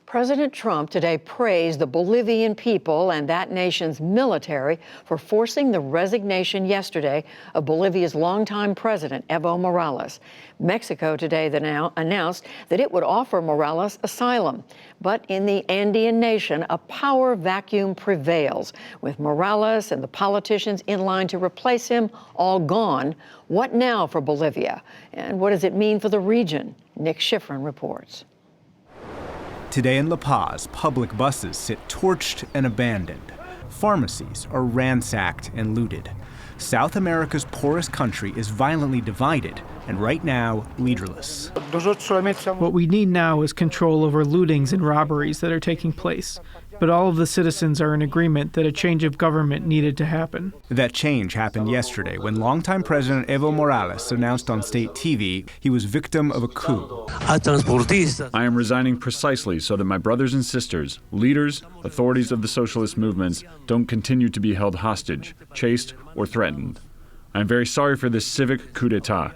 President Trump today praised the Bolivian people and that nation's military for forcing the resignation yesterday of Bolivia's longtime president, Evo Morales. Mexico today announced that it would offer Morales asylum. But in the Andean nation, a power vacuum prevails, with Morales and the politicians in line to replace him all gone. What now for Bolivia? And what does it mean for the region? Nick Schifrin reports. Today in La Paz, public buses sit torched and abandoned. Pharmacies are ransacked and looted. South America's poorest country is violently divided and right now leaderless. What we need now is control over lootings and robberies that are taking place. But all of the citizens are in agreement that a change of government needed to happen. That change happened yesterday when longtime President Evo Morales announced on state TV he was victim of a coup. I am resigning precisely so that my brothers and sisters, leaders, authorities of the socialist movements, don't continue to be held hostage, chased, or threatened. I am very sorry for this civic coup d'etat.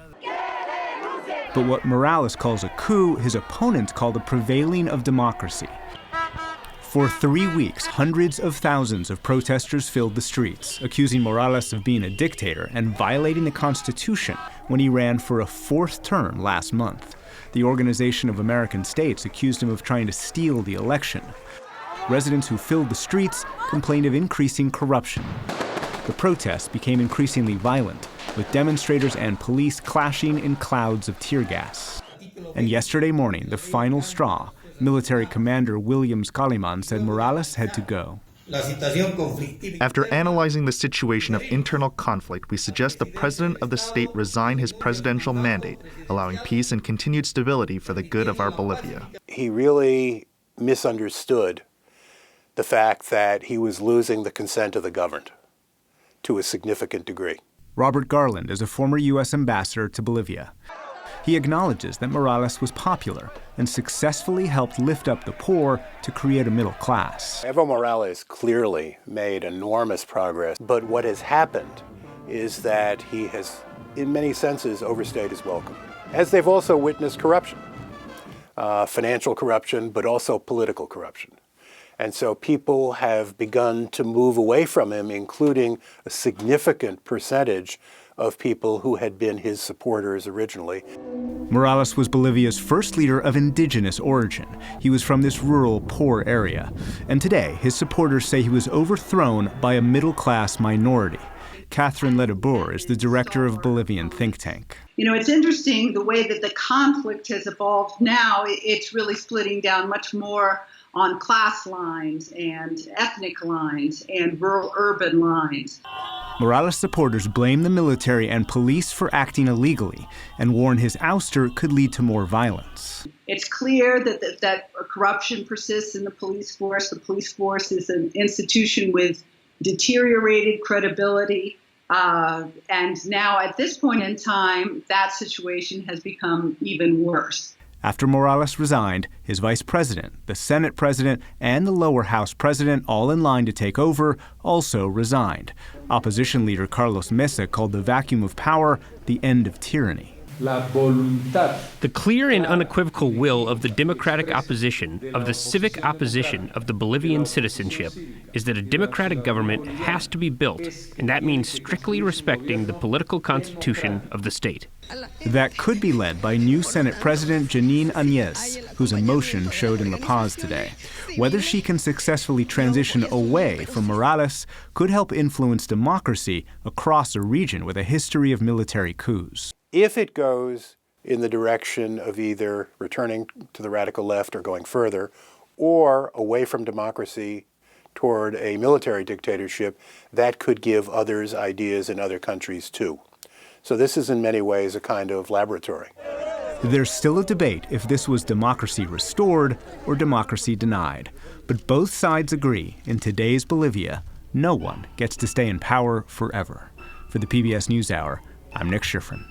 But what Morales calls a coup, his opponents call the prevailing of democracy. For 3 weeks, hundreds of thousands of protesters filled the streets, accusing Morales of being a dictator and violating the Constitution when he ran for a 4th term last month. The Organization of American States accused him of trying to steal the election. Residents who filled the streets complained of increasing corruption. The protests became increasingly violent, with demonstrators and police clashing in clouds of tear gas. And yesterday morning, the final straw, Military Commander Williams Kaliman said Morales had to go. After analyzing the situation of internal conflict, we suggest the president of the state resign his presidential mandate, allowing peace and continued stability for the good of our Bolivia. He really misunderstood the fact that he was losing the consent of the governed to a significant degree. Robert Garland is a former U.S. ambassador to Bolivia. He acknowledges that Morales was popular and successfully helped lift up the poor to create a middle class. Evo Morales clearly made enormous progress, but what has happened is that he has, in many senses, overstayed his welcome. As they've also witnessed corruption, financial corruption, but also political corruption. And so people have begun to move away from him, including a significant percentage of people who had been his supporters originally. Morales was Bolivia's first leader of indigenous origin. He was from this rural, poor area. And today, his supporters say he was overthrown by a middle-class minority. Catherine Ledebour is the director of Bolivian think tank. You know, it's interesting the way that the conflict has evolved now. It's really splitting down much more on class lines and ethnic lines and rural-urban lines. Morales supporters blame the military and police for acting illegally and warn his ouster could lead to more violence. It's clear that corruption persists in the police force. The police force is an institution with deteriorated credibility. And now at this point in time, that situation has become even worse. After Morales resigned, his vice president, the Senate president, and the lower house president, all in line to take over, also resigned. Opposition leader Carlos Mesa called the vacuum of power the end of tyranny. The clear and unequivocal will of the democratic opposition, of the civic opposition of the Bolivian citizenship, is that a democratic government has to be built, and that means strictly respecting the political constitution of the state. That could be led by new Senate President Janine Áñez, whose emotion showed in La Paz today. Whether she can successfully transition away from Morales could help influence democracy across a region with a history of military coups. If it goes in the direction of either returning to the radical left or going further, or away from democracy toward a military dictatorship, that could give others ideas in other countries too. So this is in many ways a kind of laboratory. There's still a debate if this was democracy restored or democracy denied. But both sides agree, in today's Bolivia, no one gets to stay in power forever. For the PBS NewsHour, I'm Nick Schifrin.